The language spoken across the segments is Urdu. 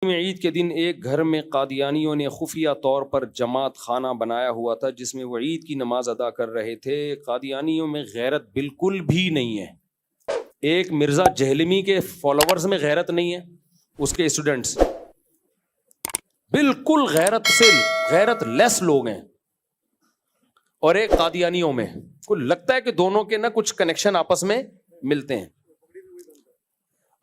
عید کے دن ایک گھر میں قادیانیوں نے خفیہ طور پر جماعت خانہ بنایا ہوا تھا جس میں وہ عید کی نماز ادا کر رہے تھے۔ قادیانیوں میں غیرت بالکل بھی نہیں ہے۔ ایک مرزا جہلمی کے فالوورز میں غیرت نہیں ہے، اس کے اسٹوڈنٹس بالکل غیرت لیس لوگ ہیں، اور ایک قادیانیوں میں کو لگتا ہے کہ دونوں کے نہ کچھ کنیکشن آپس میں ملتے ہیں۔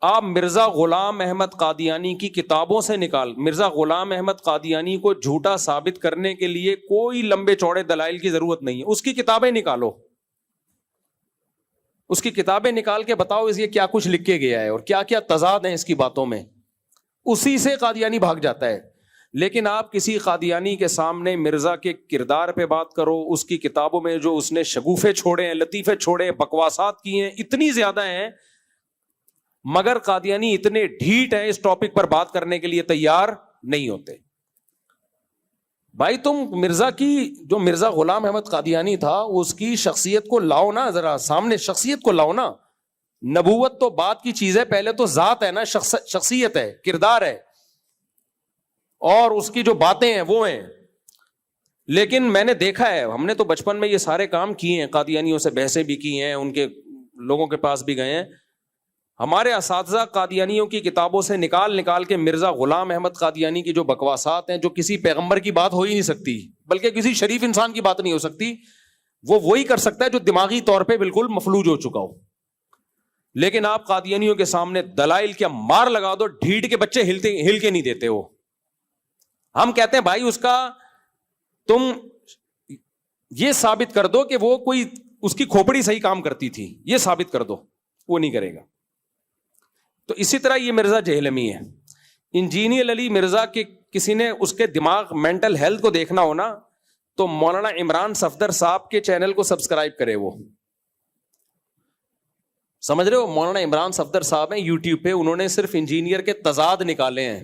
آپ مرزا غلام احمد قادیانی کی کتابوں سے مرزا غلام احمد قادیانی کو جھوٹا ثابت کرنے کے لیے کوئی لمبے چوڑے دلائل کی ضرورت نہیں ہے، اس کی کتابیں نکالو، اس کی کتابیں نکال کے بتاؤ اس یہ کیا کچھ لکھ کے گیا ہے اور کیا کیا تضاد ہیں اس کی باتوں میں، اسی سے قادیانی بھاگ جاتا ہے۔ لیکن آپ کسی قادیانی کے سامنے مرزا کے کردار پہ بات کرو، اس کی کتابوں میں جو اس نے شگوفے چھوڑے ہیں، لطیفے چھوڑے ہیں، بکواسات کی ہیں، اتنی زیادہ ہیں، مگر قادیانی اتنے ڈھیٹ ہیں اس ٹاپک پر بات کرنے کے لیے تیار نہیں ہوتے۔ بھائی تم مرزا غلام احمد قادیانی تھا، اس کی شخصیت کو لاؤ نا، ذرا سامنے شخصیت کو لاؤ نا۔ نبوت تو بات کی چیز ہے، پہلے تو ذات ہے نا، شخصیت ہے، کردار ہے، اور اس کی جو باتیں ہیں وہ ہیں۔ لیکن میں نے دیکھا ہے، ہم نے تو بچپن میں یہ سارے کام کیے ہیں، قادیانیوں سے بحثیں بھی کی ہیں، ان کے لوگوں کے پاس بھی گئے ہیں۔ ہمارے اساتذہ قادیانیوں کی کتابوں سے نکال کے مرزا غلام احمد قادیانی کی جو بکواسات ہیں، جو کسی پیغمبر کی بات ہو ہی نہیں سکتی، بلکہ کسی شریف انسان کی بات نہیں ہو سکتی، وہ وہی کر سکتا ہے جو دماغی طور پہ بالکل مفلوج ہو چکا ہو۔ لیکن آپ قادیانیوں کے سامنے دلائل کیا مار لگا دو، ڈھیٹ کے بچے ہل کے نہیں دیتے ہو۔ ہم کہتے ہیں بھائی تم یہ ثابت کر دو کہ وہ کوئی اس کی کھوپڑی صحیح کام کرتی تھی، یہ ثابت کر دو، وہ نہیں کرے گا۔ تو اسی طرح یہ مرزا جہلمی ہے، انجینئر علی مرزا کے کسی نے اس کے دماغ مینٹل ہیلتھ کو دیکھنا ہونا تو مولانا عمران صفدر صاحب کے چینل کو سبسکرائب کرے۔ وہ سمجھ رہے ہو، مولانا عمران صفدر صاحب ہیں یوٹیوب پہ، انہوں نے صرف انجینئر کے تضاد نکالے ہیں۔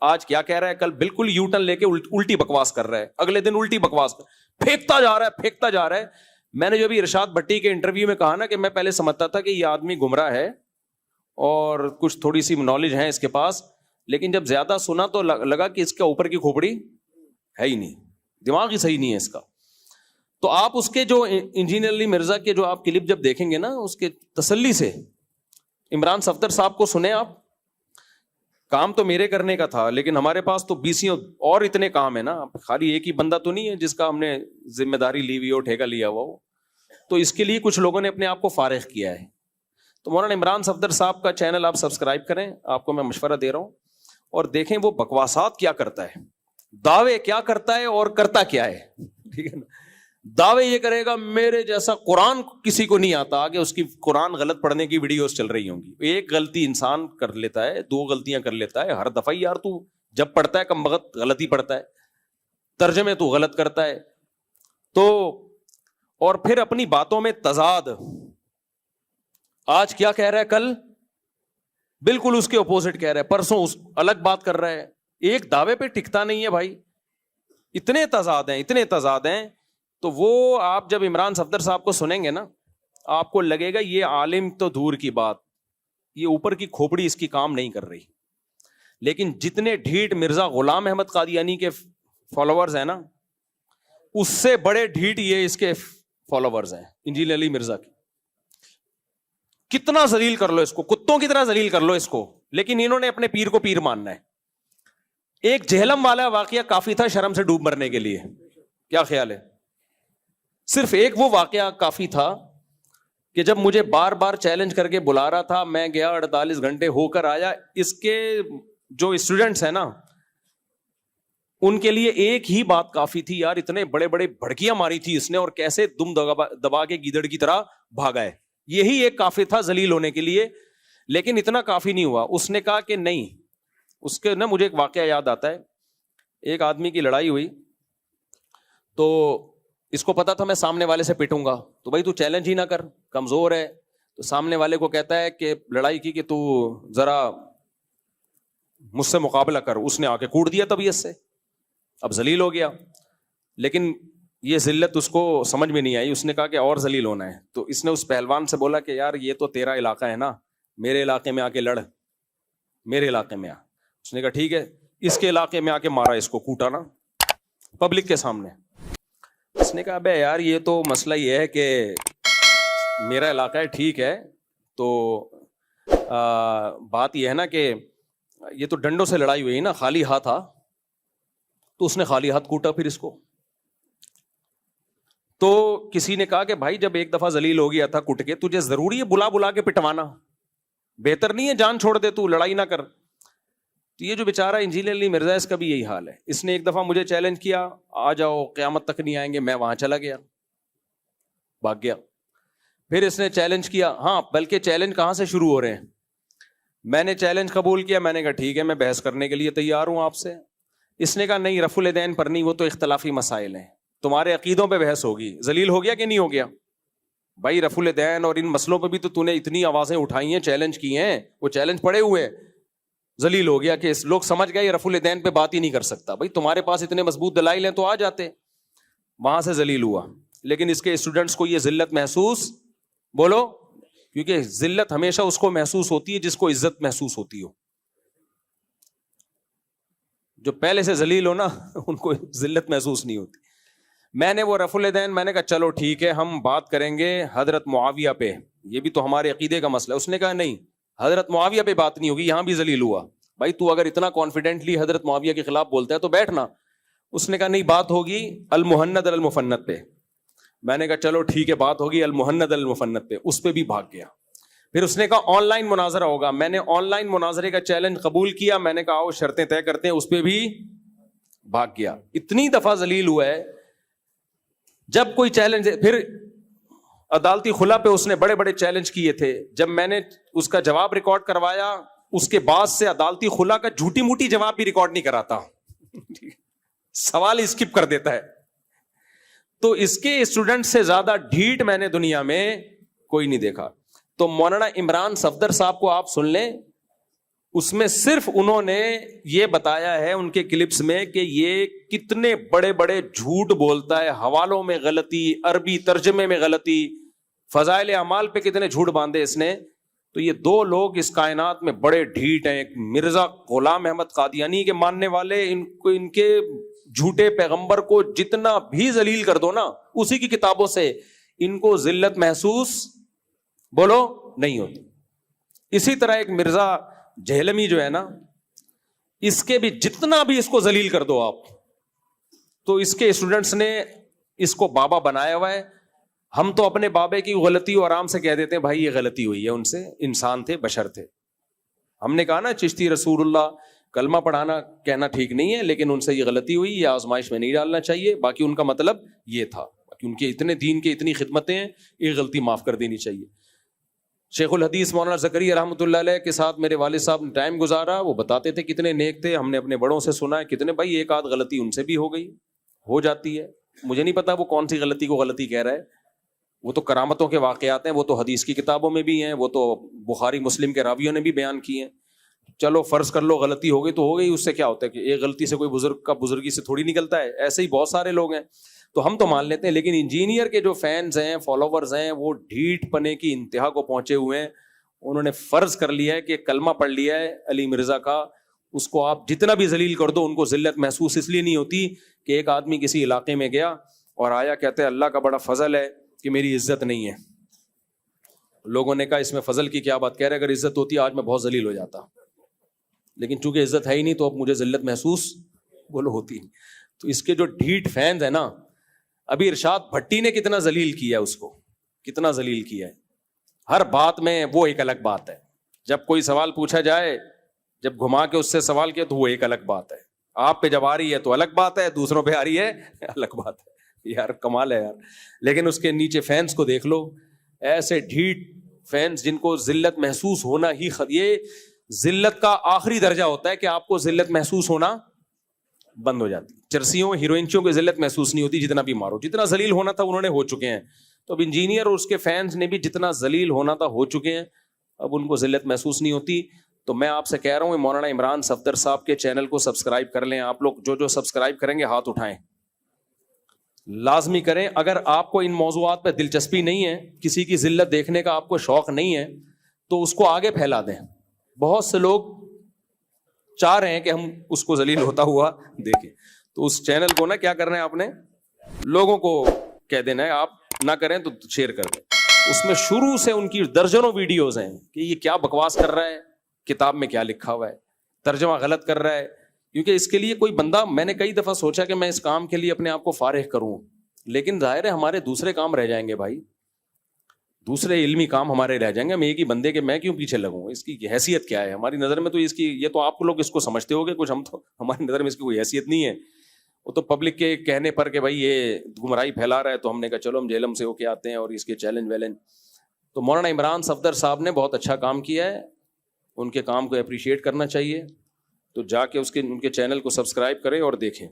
آج کیا کہہ رہا ہے، کل بالکل یو ٹرن لے کے الٹی بکواس کر رہا ہے، اگلے دن الٹی بکواس پھینکتا جا رہا ہے۔ میں نے جو بھی ارشاد بھٹی کے انٹرویو میں کہا نا کہ میں پہلے سمجھتا تھا کہ یہ آدمی گمراہ ہے اور کچھ تھوڑی سی نالج ہے اس کے پاس، لیکن جب زیادہ سنا تو لگا کہ اس کے اوپر کی کھوپڑی ہے ہی نہیں، دماغ ہی صحیح نہیں ہے اس کا۔ تو آپ اس کے جو انجینئر علی مرزا کے جو آپ کلپ جب دیکھیں گے نا، اس کے تسلی سے عمران صفدر صاحب کو سنیں آپ۔ کام تو میرے کرنے کا تھا، لیکن ہمارے پاس تو 20 اور اتنے کام ہے نا، خالی ایک ہی بندہ تو نہیں ہے جس کا ہم نے ذمہ داری لی ہوئی ہو، ٹھیکہ لیا ہوا ہو۔ تو اس کے لیے کچھ لوگوں نے اپنے آپ کو فارغ کیا ہے۔ تو مولانا عمران صفدر صاحب کا چینل آپ سبسکرائب کریں، آپ کو میں مشورہ دے رہا ہوں، اور دیکھیں وہ بکواسات کیا کرتا ہے، دعوے کیا کرتا ہے اور کرتا کیا ہے، ٹھیک ہے نا۔ دعوے یہ کرے گا میرے جیسا قرآن کسی کو نہیں آتا، آگے اس کی قرآن غلط پڑھنے کی ویڈیوز چل رہی ہوں گی۔ ایک غلطی انسان کر لیتا ہے، 2 غلطیاں کر لیتا ہے ہر دفعہ، یار تو جب پڑھتا ہے کم وقت غلطی پڑھتا ہے، ترجمے تو غلط کرتا ہے، تو اور پھر اپنی باتوں میں تضاد۔ آج کیا کہہ رہا ہے، کل بالکل اس کے اپوزٹ کہہ رہا ہے، پرسوں الگ بات کر رہا ہے، ایک دعوے پہ ٹکتا نہیں ہے بھائی۔ اتنے تضاد ہیں۔ تو وہ آپ جب عمران صفدر صاحب کو سنیں گے نا، آپ کو لگے گا یہ عالم تو دور کی بات، یہ اوپر کی کھوپڑی اس کی کام نہیں کر رہی۔ لیکن جتنے ڈھیٹ مرزا غلام احمد قادیانی کے فالوورز ہیں نا، اس سے بڑے ڈھیٹ یہ اس کے فالوورز ہیں انجینئر علی مرزا کے۔ کتنا ذلیل کر لو اس کو، کتوں کی طرح ذلیل کر لو اس کو، لیکن انہوں نے اپنے پیر کو پیر ماننا ہے۔ ایک جہلم والا واقعہ کافی تھا شرم سے ڈوب مرنے کے لیے، کیا خیال ہے؟ صرف ایک وہ واقعہ کافی تھا کہ جب مجھے بار بار چیلنج کر کے بلا رہا تھا، میں گیا، 48 گھنٹے ہو کر آیا، اس کے جو اسٹوڈنٹس ہیں نا، ان کے لیے ایک ہی بات کافی تھی، یار اتنے بڑے بڑے بھڑکیاں ماری تھی اس نے، اور کیسے دم دبا کے گیدڑ کی طرح بھاگا ہے، یہی ایک کافی تھا ذلیل ہونے کے لیے۔ لیکن اتنا کافی نہیں ہوا، اس نے کہا کہ نہیں، اس کے نا مجھے ایک واقعہ یاد آتا ہے، ایک آدمی کی لڑائی ہوئی، تو اس کو پتا تھا میں سامنے والے سے پٹوں گا، تو بھائی تو چیلنج ہی نہ کر، کمزور ہے۔ تو سامنے والے کو کہتا ہے کہ لڑائی کی کہ تو ذرا مجھ سے مقابلہ کر، اس نے آ کے کوڑ دیا طبیعت سے، اب ذلیل ہو گیا۔ لیکن یہ ذلت اس کو سمجھ میں نہیں آئی، اس نے کہا کہ اور ذلیل ہونا ہے۔ تو اس نے اس پہلوان سے بولا کہ یار یہ تو تیرا علاقہ ہے نا، میرے علاقے میں آ کے لڑ، میرے علاقے میں آ۔ اس نے کہا ٹھیک ہے، اس کے علاقے میں آ کے مارا، اس کو کوٹا نا پبلک کے سامنے. اس نے کہا بے یار یہ تو مسئلہ یہ ہے کہ میرا علاقہ ہے، ٹھیک ہے، تو بات یہ ہے نا کہ یہ تو ڈنڈوں سے لڑائی ہوئی نا، خالی ہاتھ تھا، تو اس نے خالی ہاتھ کوٹا پھر اس کو. تو کسی نے کہا کہ بھائی جب ایک دفعہ ذلیل ہو گیا تھا کٹ کے، تجھے ضروری ہے بلا بلا کے پٹوانا؟ بہتر نہیں ہے جان چھوڑ دے، تو لڑائی نہ کر. تو یہ جو بیچارہ انجینئر علی مرزا، اس کا بھی یہی حال ہے. اس نے ایک دفعہ مجھے چیلنج کیا، آ جاؤ قیامت تک نہیں آئیں گے. میں وہاں چلا گیا، بھاگ گیا. پھر اس نے چیلنج کیا، ہاں بلکہ چیلنج کہاں سے شروع ہو رہے ہیں. میں نے چیلنج قبول کیا، میں نے کہا ٹھیک ہے میں بحث کرنے کے لیے تیار ہوں آپ سے. اس نے کہا نہیں، رفع الیدین پر نہیں، وہ تو اختلافی مسائل ہیں، تمہارے عقیدوں پہ بحث ہوگی. ذلیل ہو گیا کہ نہیں ہو گیا بھائی؟ رفع الیدین اور ان مسئلوں پہ بھی تو نے اتنی آوازیں اٹھائی ہیں، چیلنج کی ہیں، وہ چیلنج پڑے ہوئے. ذلیل ہو گیا کہ لوگ سمجھ گئے یہ رفع الیدین پہ بات ہی نہیں کر سکتا. بھائی تمہارے پاس اتنے مضبوط دلائل ہیں تو آ جاتے. وہاں سے ذلیل ہوا. لیکن اس کے اسٹوڈنٹس کو یہ ذلت محسوس، بولو، کیونکہ ذلت ہمیشہ اس کو محسوس ہوتی ہے جس کو عزت محسوس ہوتی ہو. جو پہلے سے ذلیل ہو نا ان کو ذلت محسوس نہیں ہوتی. میں نے وہ رفع الیدین، میں نے کہا چلو ٹھیک ہے ہم بات کریں گے حضرت معاویہ پہ، یہ بھی تو ہمارے عقیدے کا مسئلہ ہے. اس نے کہا نہیں، حضرت معاویہ پہ بات نہیں ہوگی، یہاں بھی ذلیل ہوا. بھائی تو اگر اتنا کانفیڈنٹلی حضرت معاویہ کے خلاف بولتا ہے تو بیٹھنا. اس نے کہا نہیں، بات ہوگی المہند المفند پہ. میں نے کہا چلو ٹھیک ہے بات ہوگی المہند المفند پہ. اس پہ بھی بھاگ گیا. پھر اس نے کہا آن لائن مناظرہ ہوگا. میں نے آن لائن مناظرے کا چیلنج قبول کیا. میں نے کہا آؤ شرطیں طے کرتے ہیں. اس پہ بھی بھاگ گیا. اتنی دفعہ ذلیل ہوا ہے. جب کوئی چیلنج، پھر عدالتی خلا پہ اس نے بڑے بڑے چیلنج کیے تھے. جب میں نے اس کا جواب ریکارڈ کروایا، اس کے بعد سے عدالتی خلا کا جھوٹی موٹی جواب بھی ریکارڈ نہیں کراتا، سوال اسکپ کر دیتا ہے. تو اس کے اسٹوڈنٹ سے زیادہ ڈھیٹ میں نے دنیا میں کوئی نہیں دیکھا. تو مولانا عمران صفدر صاحب کو آپ سن لیں، اس میں صرف انہوں نے یہ بتایا ہے ان کے کلپس میں کہ یہ کتنے بڑے بڑے جھوٹ بولتا ہے، حوالوں میں غلطی، عربی ترجمے میں غلطی، فضائل اعمال پہ کتنے جھوٹ باندھے اس نے. تو یہ دو لوگ اس کائنات میں بڑے ڈھیٹ ہیں. ایک مرزا غلام احمد قادیانی کے ماننے والے، ان کے جھوٹے پیغمبر کو جتنا بھی ذلیل کر دو نا اسی کی کتابوں سے، ان کو ذلت محسوس، بولو، نہیں ہوتی. اسی طرح ایک مرزا جہلمی جو ہے نا، اس کے بھی جتنا بھی اس کو ذلیل کر دو آپ، تو اس کے اسٹوڈنٹس نے اس کو بابا بنایا ہوا ہے. ہم تو اپنے بابے کی غلطی اور آرام سے کہہ دیتے ہیں بھائی یہ غلطی ہوئی ہے ان سے، انسان تھے، بشر تھے. ہم نے کہا نا چشتی رسول اللہ کلمہ پڑھانا کہنا ٹھیک نہیں ہے، لیکن ان سے یہ غلطی ہوئی، یہ آزمائش میں نہیں ڈالنا چاہیے. باقی ان کا مطلب یہ تھا کہ ان کے اتنے دین کے اتنی خدمتیں ہیں، یہ غلطی معاف کر دینی چاہیے. شیخ الحدیث مولانا زکریا رحمۃ اللہ علیہ کے ساتھ میرے والد صاحب نے ٹائم گزارا. وہ بتاتے تھے کتنے نیک تھے. ہم نے اپنے بڑوں سے سنا ہے کتنے، بھائی ایک آدھ غلطی ان سے بھی ہو گئی، ہو جاتی ہے. مجھے نہیں پتا وہ کون سی غلطی کو غلطی کہہ رہا ہے. وہ تو کرامتوں کے واقعات ہیں، وہ تو حدیث کی کتابوں میں بھی ہیں، وہ تو بخاری مسلم کے راویوں نے بھی بیان کی ہیں. چلو فرض کر لو غلطی ہو گئی تو ہو گئی، اس سے کیا ہوتا ہے کہ ایک غلطی سے کوئی بزرگ کا بزرگی سے تھوڑی نکلتا ہے. ایسے ہی بہت سارے لوگ ہیں تو ہم تو مان لیتے ہیں. لیکن انجینئر کے جو فینز ہیں، فالوورز ہیں، وہ ڈھیٹ پنے کی انتہا کو پہنچے ہوئے ہیں. انہوں نے فرض کر لیا ہے کہ کلمہ پڑھ لیا ہے علی مرزا کا، اس کو آپ جتنا بھی ذلیل کر دو ان کو ذلت محسوس اس لیے نہیں ہوتی کہ ایک آدمی کسی علاقے میں گیا اور آیا کہتے ہیں اللہ کا بڑا فضل ہے کہ میری عزت نہیں ہے. لوگوں نے کہا اس میں فضل کی کیا بات کہہ رہے، اگر عزت ہوتی آج میں بہت ذلیل ہو جاتا، لیکن چونکہ عزت ہے ہی نہیں تو اب مجھے ذلت محسوس بولو ہوتی. تو اس کے جو ڈھیٹ فینز ہیں نا، ابھی ارشاد بھٹی نے کتنا ذلیل کیا اس کو، کتنا ذلیل کیا ہے. ہر بات میں وہ ایک الگ بات ہے. جب کوئی سوال پوچھا جائے، جب گھما کے اس سے سوال کیا تو وہ ایک الگ بات ہے. آپ پہ جب آ رہی ہے تو الگ بات ہے، دوسروں پہ آ رہی ہے الگ بات ہے. یار کمال ہے یار. لیکن اس کے نیچے فینس کو دیکھ لو، ایسے ڈھیٹ فینس جن کو ذلت محسوس ہونا ہی یہ ذلت کا آخری درجہ ہوتا ہے کہ آپ کو ذلت محسوس ہونا بند ہو جاتی. چرسیوں ہیروئنچوں کو ذلت محسوس نہیں ہوتی، جتنا بھی مارو. جتنا ذلیل ہونا تھا انہوں نے ہو چکے ہیں. تو اب انجینئر اور اس کے فینس نے بھی جتنا ذلیل ہونا تھا ہو چکے ہیں، اب ان کو ذلت محسوس نہیں ہوتی. تو میں آپ سے کہہ رہا ہوں مولانا عمران صفدر صاحب کے چینل کو سبسکرائب کر لیں. آپ لوگ جو سبسکرائب کریں گے ہاتھ اٹھائیں، لازمی کریں. اگر آپ کو ان موضوعات پہ دلچسپی نہیں ہے، کسی کی ذلت دیکھنے کا آپ کو شوق نہیں ہے، تو اس کو آگے پھیلا دیں. بہت سے لوگ چاہ رہے ہیں کہ ہم اس کو ذلیل ہوتا ہوا دیکھیں. تو اس چینل کو نا کیا کرنا ہے آپ نے, لوگوں کو کہہ دینا ہے, آپ نہ کریں تو شیئر کر دیں. اس میں شروع سے ان کی درجنوں ویڈیوز ہیں کہ یہ کیا بکواس کر رہا ہے, کتاب میں کیا لکھا ہوا ہے, ترجمہ غلط کر رہا ہے. کیونکہ اس کے لیے کوئی بندہ, میں نے کئی دفعہ سوچا کہ میں اس کام کے لیے اپنے آپ کو فارغ کروں, لیکن ظاہر ہے ہمارے دوسرے کام رہ جائیں گے بھائی, دوسرے علمی کام ہمارے رہ جائیں گے. ہم ایک ہی بندے کے میں کیوں پیچھے لگوں, اس کی حیثیت کیا ہے ہماری نظر میں؟ تو اس کی, یہ تو آپ لوگ اس کو سمجھتے ہو گے کچھ, ہم تو ہماری نظر میں اس کی کوئی حیثیت نہیں ہے. وہ تو پبلک کے کہنے پر کہ بھائی یہ گمراہی پھیلا رہا ہے, تو ہم نے کہا چلو ہم جہلم سے ہو کے آتے ہیں اور اس کے چیلنج ویلنج. تو مولانا عمران صفدر صاحب نے بہت اچھا کام کیا ہے, ان کے کام کو اپریشیٹ کرنا چاہیے. تو جا کے ان کے چینل کو سبسکرائب کریں اور دیکھیں.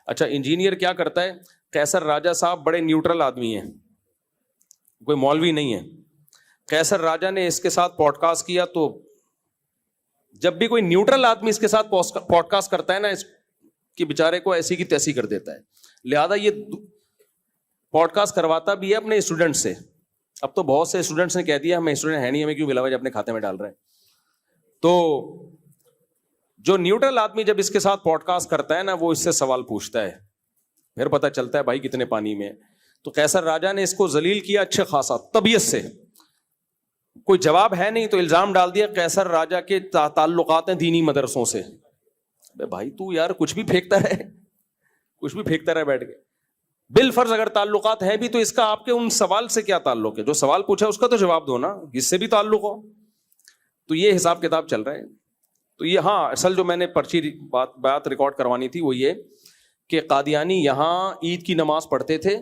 اچھا, انجینئر کیا کرتا ہے؟ قیصر راجہ صاحب بڑے نیوٹرل آدمی ہیں, کوئی مولوی نہیں ہے. قیصر راجہ نے اس کے ساتھ پوڈ کاسٹ کیا, تو جب بھی کوئی نیوٹرل آدمی اس کے ساتھ پوڈ کاسٹ کرتا ہے نا, اس کے بیچارے کو ایسی کی تیسی کر دیتا ہے. لہذا یہ پوڈ کاسٹ کرواتا بھی ہے اپنے اسٹوڈنٹ سے. اب تو بہت سے اسٹوڈنٹس نے کہہ دیا ہمیں اسٹوڈنٹ ہے نہیں, ہمیں کیوں بلاوج اپنے کھاتے میں ڈال رہے ہیں. تو جو نیوٹرل آدمی جب اس کے ساتھ پوڈ کاسٹ کرتا ہے نا, وہ اس سے سوال پوچھتا ہے, پھر پتہ چلتا ہے بھائی کتنے پانی میں. تو قیصر راجہ نے اس کو ذلیل کیا اچھے خاصا طبیعت سے, کوئی جواب ہے نہیں, تو الزام ڈال دیا قیصر راجہ کے تعلقات ہیں دینی مدرسوں سے. بھائی تو یار کچھ بھی پھینکتا رہے بیٹھ کے. بالفرض اگر تعلقات ہیں بھی تو اس کا آپ کے ان سوال سے کیا تعلق ہے؟ جو سوال پوچھا اس کا تو جواب دو نا, اس سے بھی تعلق ہو. تو یہ حساب کتاب چل رہا ہے. تو یہ, ہاں اصل جو میں نے پرچی بات ریکارڈ کروانی تھی وہ یہ کہ قادیانی یہاں عید کی نماز پڑھتے تھے.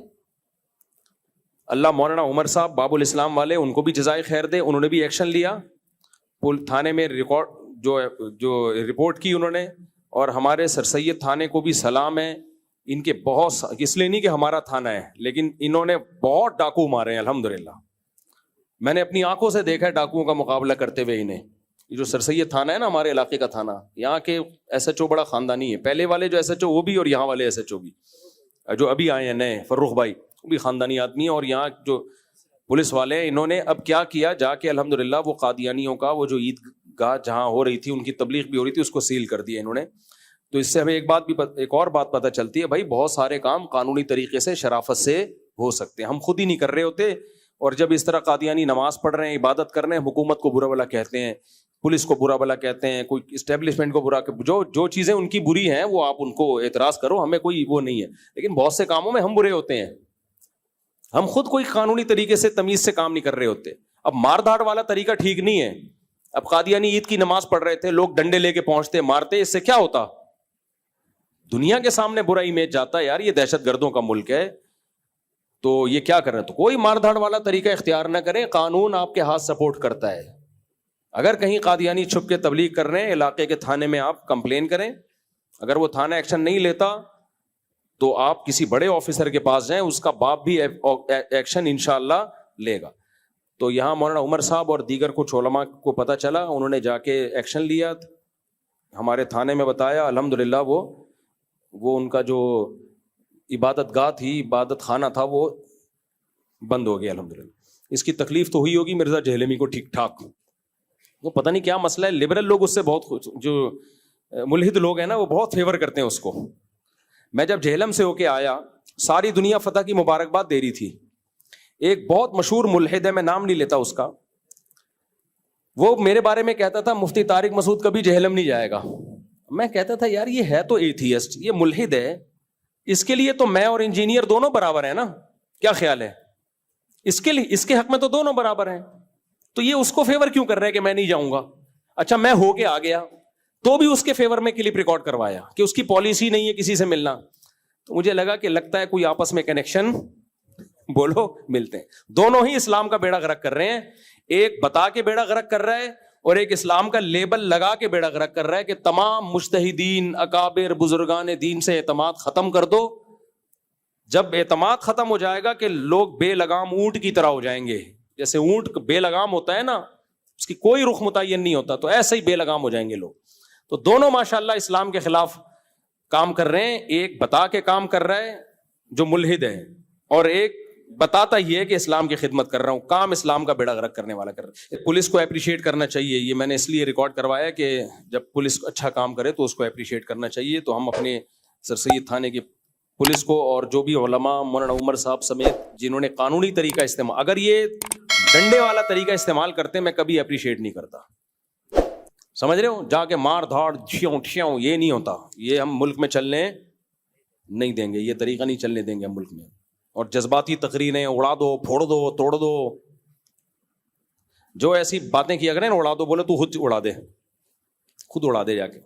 اللہ مولانا عمر صاحب باب الاسلام والے, ان کو بھی جزائے خیر دے, انہوں نے بھی ایکشن لیا, تھانے میں ریکارڈ جو رپورٹ کی انہوں نے. اور ہمارے سر سید تھانے کو بھی سلام ہے, ان کے بہت, اس لیے نہیں کہ ہمارا تھانہ ہے, لیکن انہوں نے بہت ڈاکو مارے ہیں الحمدللہ. میں نے اپنی آنکھوں سے دیکھا ہے ڈاکوؤں کا مقابلہ کرتے ہوئے انہیں. یہ جو سر سید تھانہ ہے نا ہمارے علاقے کا تھانہ, یہاں کے ایس ایچ او بڑا خاندانی ہے. پہلے والے جو ایس ایچ او وہ بھی, اور یہاں والے ایس ایچ او بھی, جو ابھی آئے ہیں نئے فروخ بھائی, وہ بھی خاندانی آدمی ہیں. اور یہاں جو پولیس والے ہیں, انہوں نے اب کیا کیا, جا کے الحمدللہ وہ قادیانیوں کا وہ جو عید گاہ جہاں ہو رہی تھی, ان کی تبلیغ بھی ہو رہی تھی, اس کو سیل کر دیا انہوں نے. تو اس سے ہمیں ایک اور بات پتہ چلتی ہے, بھائی بہت سارے کام قانونی طریقے سے شرافت سے ہو سکتے ہیں, ہم خود ہی نہیں کر رہے ہوتے. اور جب اس طرح قادیانی نماز پڑھ رہے ہیں, عبادت کر رہے ہیں, حکومت کو برا بلا کہتے ہیں, پولیس کو برا بلا کہتے ہیں, کوئی اسٹیبلشمنٹ کو برا, جو چیزیں ان کی بری ہیں وہ آپ ان کو اعتراض کرو, ہمیں کوئی وہ نہیں ہے. لیکن بہت سے کاموں میں ہم برے ہوتے ہیں, ہم خود کوئی قانونی طریقے سے تمیز سے کام نہیں کر رہے ہوتے. اب مار دھاڑ والا طریقہ ٹھیک نہیں ہے. اب قادیانی عید کی نماز پڑھ رہے تھے, لوگ ڈنڈے لے کے پہنچتے مارتے, اس سے کیا ہوتا؟ دنیا کے سامنے برا امیج جاتا ہے, یار یہ دہشت گردوں کا ملک ہے. تو یہ کیا کر رہے ہیں؟ تو کوئی مار دھاڑ والا طریقہ اختیار نہ کریں, قانون آپ کے ہاتھ سپورٹ کرتا ہے. اگر کہیں قادیانی چھپ کے تبلیغ کر رہے ہیں, علاقے کے تھانے میں آپ کمپلین کریں. اگر وہ تھانہ ایکشن نہیں لیتا تو آپ کسی بڑے آفیسر کے پاس جائیں, اس کا باپ بھی ایکشن انشاءاللہ لے گا. تو یہاں مولانا عمر صاحب اور دیگر کچھ علماء کو پتہ چلا, انہوں نے جا کے ایکشن لیا, ہمارے تھانے میں بتایا, الحمدللہ وہ ان کا جو عبادت گاہ تھی, عبادت خانہ تھا, وہ بند ہو گیا الحمدللہ. اس کی تکلیف تو ہوئی ہوگی مرزا جہلمی کو ٹھیک ٹھاک, وہ پتہ نہیں کیا مسئلہ ہے, لبرل لوگ اس سے بہت, جو ملحد لوگ ہیں نا وہ بہت فیور کرتے ہیں اس کو. میں جب جہلم سے ہو کے آیا, ساری دنیا فتح کی مبارکباد دے رہی تھی. ایک بہت مشہور ملحد ہے, میں نام نہیں لیتا اس کا, وہ میرے بارے میں کہتا تھا مفتی طارق مسعود کبھی جہلم نہیں جائے گا. میں کہتا تھا یار یہ ہے تو ایتھیسٹ, یہ ملحد ہے, اس کے لیے تو میں اور انجینئر دونوں برابر ہیں نا, کیا خیال ہے؟ اس کے حق میں تو دونوں برابر ہیں. تو یہ اس کو فیور کیوں کر رہے ہیں کہ میں نہیں جاؤں گا؟ اچھا میں ہو کے آ گیا تو بھی اس کے فیور میں کلپ ریکارڈ کروایا کہ اس کی پالیسی نہیں ہے کسی سے ملنا. تو مجھے لگا کہ لگتا ہے کوئی آپس میں کنیکشن بولو ملتے ہیں. دونوں ہی اسلام کا بیڑا غرق کر رہے ہیں, ایک بتا کے بیڑا غرق کر رہا ہے اور ایک اسلام کا لیبل لگا کے بیڑا غرق کر رہا ہے کہ تمام مجتہدین اکابر بزرگان دین سے اعتماد ختم کر دو. جب اعتماد ختم ہو جائے گا کہ لوگ بے لگام اونٹ کی طرح ہو جائیں گے, جیسے اونٹ بے لگام ہوتا ہے نا, اس کی کوئی رخ متعین نہیں ہوتا, تو ایسے ہی بے لگام ہو جائیں گے لوگ. تو دونوں ماشاءاللہ اسلام کے خلاف کام کر رہے ہیں, ایک بتا کے کام کر رہا ہے جو ملحد ہے, اور ایک بتاتا یہ ہے کہ اسلام کی خدمت کر رہا ہوں, کام اسلام کا بیڑا غرق کرنے والا کر رہا ہے. پولیس کو اپریشیٹ کرنا چاہیے, یہ میں نے اس لیے ریکارڈ کروایا کہ جب پولیس اچھا کام کرے تو اس کو اپریشیٹ کرنا چاہیے. تو ہم اپنے سر سید تھانے کی پولیس کو اور جو بھی علماء مولانا عمر صاحب سمیت جنہوں نے قانونی طریقہ استعمال, اگر یہ ڈنڈے والا طریقہ استعمال کرتے میں کبھی اپریشیٹ نہیں کرتا. سمجھ رہے ہو, جا کے مار دھاڑ ٹھیوں یہ نہیں ہوتا, یہ ہم ملک میں چلنے نہیں دیں گے, یہ طریقہ نہیں چلنے دیں گے ہم ملک میں. اور جذباتی تقریریں اڑا دو, پھوڑ دو, توڑ دو, جو ایسی باتیں کیا کریں نا, اڑا دو, بولے تو خود اڑا دے, خود اڑا دے جا کے.